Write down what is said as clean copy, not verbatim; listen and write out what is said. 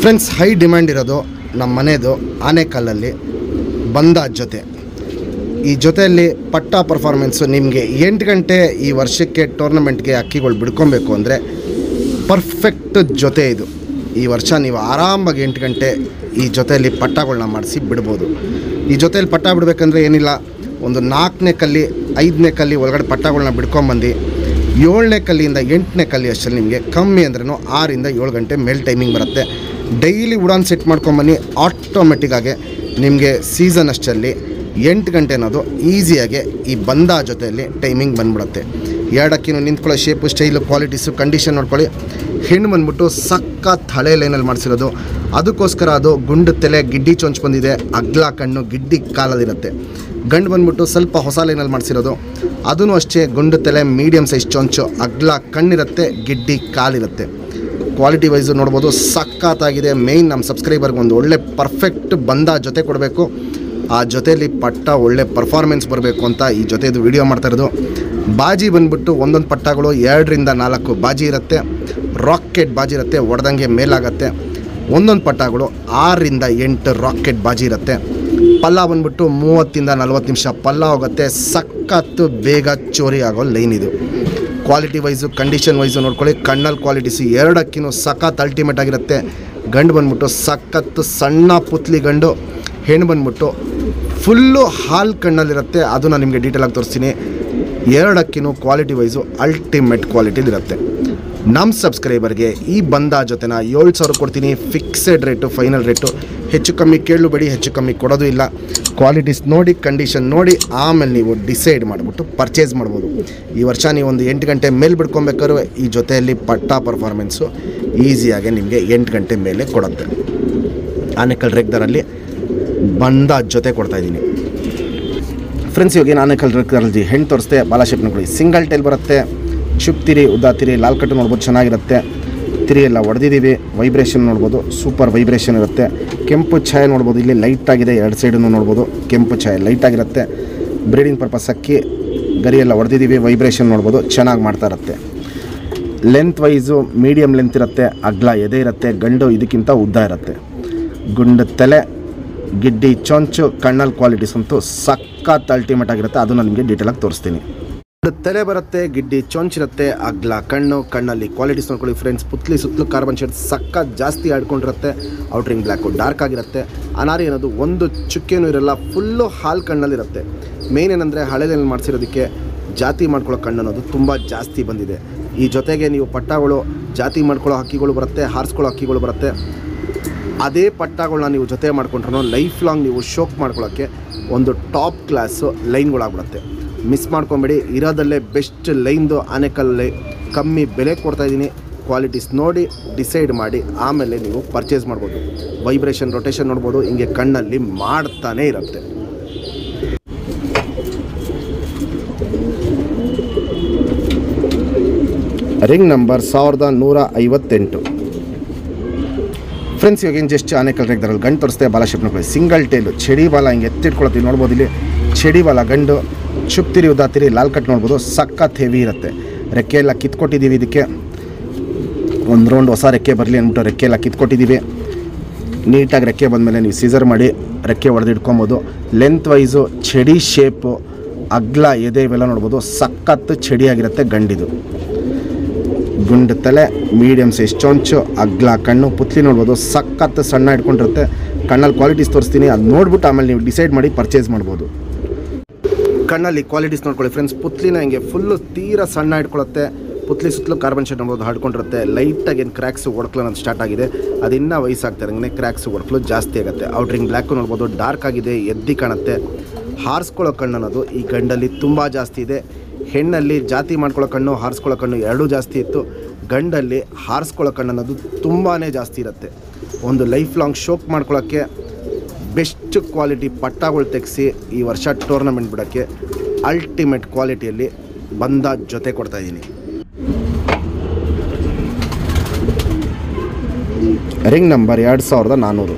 Friends, high demand ಇರೋದು ನಮ್ಮ ಮನೆಯದು ಆನೆಕಲ್ಲಲ್ಲಿ ಬಂದ ಜೊತೆ. ಈ ಜೊತೆಯಲ್ಲಿ ಪಟ್ಟ ಪರ್ಫಾರ್ಮೆನ್ಸು ನಿಮಗೆ 8 ಗಂಟೆ ಈ ವರ್ಷಕ್ಕೆ ಟೂರ್ನಮೆಂಟ್ಗೆ ಅಕ್ಕಿಗಳು ಬಿಡ್ಕೊಬೇಕು ಅಂದರೆ ಪರ್ಫೆಕ್ಟ್ ಜೊತೆ ಇದು. ಈ ವರ್ಷ ನೀವು ಆರಾಮಾಗಿ 8 ಗಂಟೆ ಈ ಜೊತೆಯಲ್ಲಿ ಪಟ್ಟಗಳನ್ನ ಮಾಡಿಸಿ ಬಿಡ್ಬೋದು. ಈ ಜೊತೆಯಲ್ಲಿ ಪಟ್ಟ ಬಿಡಬೇಕಂದ್ರೆ ಏನಿಲ್ಲ, ಒಂದು 4ನೇ ಕಲ್ಲಿ 5ನೇ ಕಲ್ಲಿ ಒಳಗಡೆ ಪಟ್ಟಗಳನ್ನ ಬಿಡ್ಕೊಂಬಂದು 7ನೇ ಕಲ್ಲಿಯಿಂದ 8ನೇ ಕಲ್ಲಿ ಅಷ್ಟರಲ್ಲಿ ನಿಮಗೆ ಕಮ್ಮಿ ಅಂದ್ರೂ 6ರಿಂದ 7 ಗಂಟೆ ಮೇಲ್ ಟೈಮಿಂಗ್ ಬರುತ್ತೆ. ಡೈಲಿ ಉಡಾನ್ ಸೆಟ್ ಮಾಡ್ಕೊಂಬನ್ನಿ, ಆಟೋಮೆಟಿಕ್ಕಾಗಿ ನಿಮಗೆ ಸೀಸನ್ ಅಷ್ಟರಲ್ಲಿ 8 ಗಂಟೆ ಅನ್ನೋದು ಈಸಿಯಾಗಿ ಈ ಬಂದ ಜೊತೆಯಲ್ಲಿ ಟೈಮಿಂಗ್ ಬಂದ್ಬಿಡುತ್ತೆ. ಎರಡಕ್ಕಿನೂ ನಿಂತ್ಕೊಳ್ಳೋ ಶೇಪು, ಸ್ಟೈಲು, ಕ್ವಾಲಿಟೀಸು, ಕಂಡೀಷನ್ ನೋಡ್ಕೊಳ್ಳಿ. ಹೆಣ್ಣು ಬಂದ್ಬಿಟ್ಟು ಸಖತ್ ಹಳೆ ಲೈನಲ್ಲಿ ಮಾಡಿಸಿರೋದು, ಅದಕ್ಕೋಸ್ಕರ ಅದು ಗುಂಡು ತಲೆ, ಗಿಡ್ಡಿ ಚೊಂಚು ಬಂದಿದೆ, ಅಗ್ಲ ಕಣ್ಣು, ಗಿಡ್ಡಿ ಕಾಲದಿರುತ್ತೆ. ಗಂಡು ಬಂದ್ಬಿಟ್ಟು ಸ್ವಲ್ಪ ಹೊಸ ಲೈನಲ್ಲಿ ಮಾಡಿಸಿರೋದು, ಅದೂ ಅಷ್ಟೇ ಗುಂಡು ತಲೆ, ಮೀಡಿಯಮ್ ಸೈಜ್ ಚೊಂಚು, ಅಗ್ಲ ಕಣ್ಣಿರುತ್ತೆ, ಗಿಡ್ಡಿ ಕಾಲಿರುತ್ತೆ. ಕ್ವಾಲಿಟಿ ವೈಸು ನೋಡ್ಬೋದು, ಸಖತ್ತಾಗಿದೆ. ಮೇಯ್ನ್ ನಮ್ಮ ಸಬ್ಸ್ಕ್ರೈಬರ್ಗೆ ಒಂದು ಒಳ್ಳೆ ಪರ್ಫೆಕ್ಟ್ ಬಂದ ಜೊತೆ ಕೊಡಬೇಕು, ಆ ಜೊತೆಯಲ್ಲಿ ಪಟ್ಟ ಒಳ್ಳೆ ಪರ್ಫಾರ್ಮೆನ್ಸ್ ಬರಬೇಕು ಅಂತ ಈ ಜೊತೆದು ವಿಡಿಯೋ ಮಾಡ್ತಾಯಿರೋದು. ಬಾಜಿ ಬಂದ್ಬಿಟ್ಟು ಒಂದೊಂದು ಪಟ್ಟಗಳು 2ರಿಂದ 4 ಬಾಜಿ ಇರುತ್ತೆ, ರಾಕೆಟ್ ಬಾಜಿ ಇರುತ್ತೆ, ಹೊಡೆದಂಗೆ ಮೇಲಾಗತ್ತೆ. ಒಂದೊಂದು ಪಟ್ಟಗಳು 6ರಿಂದ 8 ರಾಕೆಟ್ ಬಾಜಿ ಇರುತ್ತೆ. ಪಲ್ಲ ಬಂದ್ಬಿಟ್ಟು 30ರಿಂದ 40 ನಿಮಿಷ ಪಲ್ಲ ಹೋಗುತ್ತೆ. ಸಖತ್ತು ಬೇಗ ಚೋರಿ ಆಗೋ ಲೈನ್ ಇದು. ಕ್ವಾಲಿಟಿ ವೈಸು, ಕಂಡೀಷನ್ ವೈಸು ನೋಡ್ಕೊಳ್ಳಿ. ಕಣ್ಣಲ್ಲಿ ಕ್ವಾಲಿಟೀಸು ಎರಡಕ್ಕಿನೂ ಸಖತ್ ಅಲ್ಟಿಮೇಟ್ ಆಗಿರುತ್ತೆ. ಗಂಡು ಬಂದ್ಬಿಟ್ಟು ಸಖತ್ತು ಸಣ್ಣ ಪುತ್ಲಿ ಗಂಡು, ಹೆಣ್ಣು ಬಂದ್ಬಿಟ್ಟು ಫುಲ್ಲು ಹಾಲು ಕಣ್ಣಲ್ಲಿರುತ್ತೆ. ಅದು ನಾನು ನಿಮಗೆ ಡೀಟೇಲಾಗಿ ತೋರಿಸ್ತೀನಿ. ಎರಡಕ್ಕಿನೂ ಕ್ವಾಲಿಟಿ ವೈಸು ಅಲ್ಟಿಮೇಟ್ ಕ್ವಾಲಿಟಿಲಿರುತ್ತೆ. ನಮ್ಮ ಸಬ್ಸ್ಕ್ರೈಬರ್ಗೆ ಈ ಬಂದ ಜೊತೆನ 7,000 ಕೊಡ್ತೀನಿ. Fixed rate, final rate. ಹೆಚ್ಚು ಕಮ್ಮಿ ಕೇಳಬೇಡಿ, ಹೆಚ್ಚು ಕಮ್ಮಿ ಕೊಡೋದು ಇಲ್ಲ. ಕ್ವಾಲಿಟೀಸ್ ನೋಡಿ, ಕಂಡೀಷನ್ ನೋಡಿ, ಆಮೇಲೆ ನೀವು ಡಿಸೈಡ್ ಮಾಡಿಬಿಟ್ಟು ಪರ್ಚೇಸ್ ಮಾಡ್ಬೋದು. ಈ ವರ್ಷ ನೀವು ಒಂದು 8 ಗಂಟೆ ಮೇಲೆ ಬಿಡ್ಕೊಬೇಕಾದ್ರೆ ಈ ಜೊತೆಯಲ್ಲಿ ಪಟ್ಟ ಪರ್ಫಾರ್ಮೆನ್ಸು ಈಸಿಯಾಗಿ ನಿಮಗೆ 8 ಗಂಟೆ ಮೇಲೆ ಕೊಡುತ್ತೆ. ಆನೆಕಲ್ ರೇಗ್ದಾರಲ್ಲಿ ಬಂದ ಜೊತೆ ಕೊಡ್ತಾಯಿದ್ದೀನಿ ಫ್ರೆಂಡ್ಸ್. ಇವಾಗ ಆನೆಕಲ್ ರೇಗ್ದಾರಲ್ಲಿ ಹೆಣ್ಣು ತೋರಿಸ್ತೆ, ಬಾಲ ಶೇಪ್ ನೋಡ್ಕೊಳ್ಳಿ. ಸಿಂಗಲ್ ಟೈಲ್ ಬರುತ್ತೆ, ಚುಪ್ ತಿರಿ, ಉದ್ದ ತಿರಿ, ಲಾಲ್ ಕಟ್ಟು ನೋಡ್ಬೋದು, ಚೆನ್ನಾಗಿರುತ್ತೆ. ತಿರಿ ಎಲ್ಲ ಹೊಡೆದಿದ್ದೀವಿ. ವೈಬ್ರೇಷನ್ ನೋಡ್ಬೋದು, ಸೂಪರ್ ವೈಬ್ರೇಷನ್ ಇರುತ್ತೆ. ಕೆಂಪು ಛಾಯೆ ನೋಡ್ಬೋದು, ಇಲ್ಲಿ ಲೈಟಾಗಿದೆ. 2 ಸೈಡನ್ನು ನೋಡ್ಬೋದು, ಕೆಂಪು ಛಾಯೆ ಲೈಟಾಗಿರುತ್ತೆ. ಬ್ರೀಡಿಂಗ್ ಪರ್ಪಸ್ ಅಕ್ಕಿ, ಗರಿ ಎಲ್ಲ ಹೊಡೆದಿದ್ದೀವಿ. ವೈಬ್ರೇಷನ್ ನೋಡ್ಬೋದು, ಚೆನ್ನಾಗಿ ಮಾಡ್ತಾ ಇರುತ್ತೆ. ಲೆಂತ್ ವೈಸು ಮೀಡಿಯಮ್ ಲೆಂತ್ ಇರುತ್ತೆ, ಅಗ್ಲ ಎದೆ ಇರುತ್ತೆ. ಗಂಡು ಇದಕ್ಕಿಂತ ಉದ್ದ ಇರುತ್ತೆ. ಗುಂಡು ತಲೆ, ಗಿಡ್ಡಿ ಚೊಂಚು, ಕಣ್ಣಲ್ಲಿ ಕ್ವಾಲಿಟೀಸ್ ಅಂತೂ ಸಖತ್ ಅಲ್ಟಿಮೇಟ್ ಆಗಿರುತ್ತೆ. ಅದನ್ನು ನಿಮಗೆ ಡೀಟೇಲಾಗಿ ತೋರಿಸ್ತೀನಿ. ತಲೆ ಬರುತ್ತೆ, ಗಿಡ್ಡಿ ಚೊಂಚಿರುತ್ತೆ, ಅಗ್ಲ ಕಣ್ಣು, ಕಣ್ಣಲ್ಲಿ ಕ್ವಾಲಿಟೀಸ್ ನೋಡ್ಕೊಳ್ಳಿ ಫ್ರೆಂಡ್ಸ್. ಪುತ್ಲಿ ಸುತ್ತಲೂ ಕಾರ್ಬನ್ ಶೇಡ್ ಸಖತ್ ಜಾಸ್ತಿ ಆಡ್ಕೊಂಡಿರುತ್ತೆ. ಔಟ್ರಿಂಗ್ ಬ್ಲ್ಯಾಕು ಡಾರ್ಕ್ ಆಗಿರುತ್ತೆ. ಅನಾರಿ ಅನ್ನೋದು ಒಂದು ಚುಕ್ಕೇನೂ ಇರಲ್ಲ, ಫುಲ್ಲು ಹಾಲು ಕಣ್ಣಲ್ಲಿರುತ್ತೆ. ಮೇನ್ ಏನಂದರೆ ಹಳೆಯಲ್ಲಿ ಮಾಡಿಸಿರೋದಕ್ಕೆ ಜಾತಿ ಮಾಡ್ಕೊಳ್ಳೋ ಕಣ್ಣು ಅನ್ನೋದು ತುಂಬ ಜಾಸ್ತಿ ಬಂದಿದೆ. ಈ ಜೊತೆಗೆ ನೀವು ಪಟ್ಟಗಳು ಜಾತಿ ಮಾಡ್ಕೊಳ್ಳೋ ಹಕ್ಕಿಗಳು ಬರುತ್ತೆ, ಹಾರಿಸ್ಕೊಳ್ಳೋ ಹಕ್ಕಿಗಳು ಬರುತ್ತೆ. ಅದೇ ಪಟ್ಟಗಳನ್ನ ನೀವು ಜೊತೆ ಮಾಡ್ಕೊಂಡ್ರೂ ಲೈಫ್ ಲಾಂಗ್ ನೀವು ಶೋಕ್ ಮಾಡ್ಕೊಳ್ಳೋಕ್ಕೆ ಒಂದು ಟಾಪ್ ಕ್ಲಾಸು ಲೈನ್ಗಳಾಗ್ಬಿಡುತ್ತೆ. ಮಿಸ್ ಮಾಡ್ಕೊಬೇಡಿ. ಇರೋದಲ್ಲೇ ಬೆಸ್ಟ್ ಲೈನ್ದು ಆನೆಕಲ್ಲಲ್ಲಿ ಕಮ್ಮಿ ಬೆಲೆ ಕೊಡ್ತಾಯಿದ್ದೀನಿ. ಕ್ವಾಲಿಟೀಸ್ ನೋಡಿ ಡಿಸೈಡ್ ಮಾಡಿ ಆಮೇಲೆ ನೀವು ಪರ್ಚೇಸ್ ಮಾಡ್ಬೋದು. ವೈಬ್ರೇಷನ್, ರೊಟೇಷನ್ ನೋಡ್ಬೋದು, ಹಿಂಗೆ ಕಣ್ಣಲ್ಲಿ ಮಾಡ್ತಾನೇ ಇರುತ್ತೆ. Ring number 1158 friends. ಇವಾಗ ಜಸ್ಟ್ ಆನೆಕಲ್ ರೇಗ್ದಾರಲ್ಲಿ ಗಂಡು ತೋರಿಸ್ತೆ, ಬಾಲ ಶೇಪ್ ನೋಡ್ಕೊಳ್ಳಿ. ಸಿಂಗಲ್ ಟೇಲು, ಚಡಿ ಬಾಲ ಹಿಂಗೆ ಎತ್ತಿಟ್ಕೊಳ್ತೀವಿ ನೋಡ್ಬೋದು. ಇಲ್ಲಿ ಚಡಿ ಬಾಲ ಗಂಡು, ಚುಪ್ತಿರಿ, ಉದ್ದಾತಿರಿ, ಲಾಲ್ ಕಟ್ ನೋಡ್ಬೋದು, ಸಖತ್ ಹೆವಿ ಇರುತ್ತೆ. ರೆಕ್ಕೆ ಎಲ್ಲ ಕಿತ್ಕೊಟ್ಟಿದ್ದೀವಿ. ಇದಕ್ಕೆ ಒಂದು ರೌಂಡ್ ಹೊಸ ರೆಕ್ಕೆ ಬರಲಿ ಅಂದ್ಬಿಟ್ಟು ರೆಕ್ಕೆ ಎಲ್ಲ ಕಿತ್ಕೊಟ್ಟಿದ್ದೀವಿ. ನೀಟಾಗಿ ರೆಕ್ಕೆ ಬಂದಮೇಲೆ ನೀವು ಸೀಸರ್ ಮಾಡಿ ರೆಕ್ಕೆ ಹೊಡೆದು ಇಟ್ಕೊಬೋದು. ಲೆಂತ್ ವೈಸು ಚಡಿ ಶೇಪು, ಅಗ್ಲ ಎದೆ ಇವೆಲ್ಲ ನೋಡ್ಬೋದು, ಸಖತ್ತು ಚಡಿಯಾಗಿರುತ್ತೆ ಗಂಡಿದು. ಗುಂಡು ತಲೆ, ಮೀಡಿಯಮ್ ಸೈಜ್ ಚೊಂಚು, ಅಗ್ಲ ಕಣ್ಣು, ಪುತ್ಲಿ ನೋಡ್ಬೋದು, ಸಖತ್ತು ಸಣ್ಣ ಇಟ್ಕೊಂಡಿರುತ್ತೆ. ಕಣ್ಣಲ್ಲಿ ಕ್ವಾಲಿಟೀಸ್ ತೋರಿಸ್ತೀನಿ, ಅದು ನೋಡ್ಬಿಟ್ಟು ಆಮೇಲೆ ನೀವು ಡಿಸೈಡ್ ಮಾಡಿ ಪರ್ಚೇಸ್ ಮಾಡ್ಬೋದು. ಕಣ್ಣಲ್ಲಿ ಕ್ವಾಲಿಟೀಸ್ ನೋಡ್ಕೊಳ್ಳಿ ಫ್ರೆಂಡ್ಸ್. ಪುತ್ಲಿನ ಹಿಂಗೆ ಫುಲ್ಲು ತೀರ ಸಣ್ಣ ಇಟ್ಕೊಳ್ಳುತ್ತೆ. ಪುತ್ಲಿ ಸುತ್ತಲೂ ಕಾರ್ಬನ್ ಶೇಡ್ ನೋಡ್ಬೋದು, ಹಾಡ್ಕೊಂಡಿರುತ್ತೆ. ಲೈಟಾಗಿ ಏನು ಕ್ರ್ಯಾಕ್ಸು ಒಡ್ಕಲು ಅನ್ನೋದು ಸ್ಟಾರ್ಟ್ ಆಗಿದೆ. ಅದು ಇನ್ನೂ ವಯಸ್ಸಾಗ್ತಾರಂಗೆ ಕ್ರ್ಯಾಕ್ಸು ಒಡ್ಕಲು ಜಾಸ್ತಿ ಆಗುತ್ತೆ. ಔಟ್ರಿಂಗ್ ಬ್ಲ್ಯಾಕು ನೋಡ್ಬೋದು, ಡಾರ್ಕ್ ಆಗಿದೆ, ಎದ್ದಿ ಕಾಣುತ್ತೆ. ಹಾರಿಸ್ಕೊಳ್ಳೋ ಕಣ್ಣು ಅನ್ನೋದು ಈ ಗಂಡಲ್ಲಿ ತುಂಬ ಜಾಸ್ತಿ ಇದೆ. ಹೆಣ್ಣಲ್ಲಿ ಜಾತಿ ಮಾಡ್ಕೊಳ್ಳೋ ಕಣ್ಣು, ಹಾರಿಸ್ಕೊಳ್ಳೋ ಕಣ್ಣು ಎರಡೂ ಜಾಸ್ತಿ ಇತ್ತು. ಗಂಡಲ್ಲಿ ಹಾರಿಸ್ಕೊಳ್ಳೋ ಕಣ್ಣು ಅನ್ನೋದು ತುಂಬಾ ಜಾಸ್ತಿ ಇರುತ್ತೆ. ಒಂದು ಲೈಫ್ ಲಾಂಗ್ ಶೋಕ್ ಮಾಡ್ಕೊಳ್ಳೋಕ್ಕೆ ಬೆಸ್ಟ್ ಕ್ವಾಲಿಟಿ ಪಟ್ಟಗಳು ತೆಗೆಸಿ ಈ ವರ್ಷ ಟೂರ್ನಮೆಂಟ್ ಬಿಡೋಕ್ಕೆ ಅಲ್ಟಿಮೇಟ್ ಕ್ವಾಲಿಟಿಯಲ್ಲಿ ಬಂದ ಜೊತೆ ಕೊಡ್ತಾಯಿದ್ದೀನಿ. Ring number 2400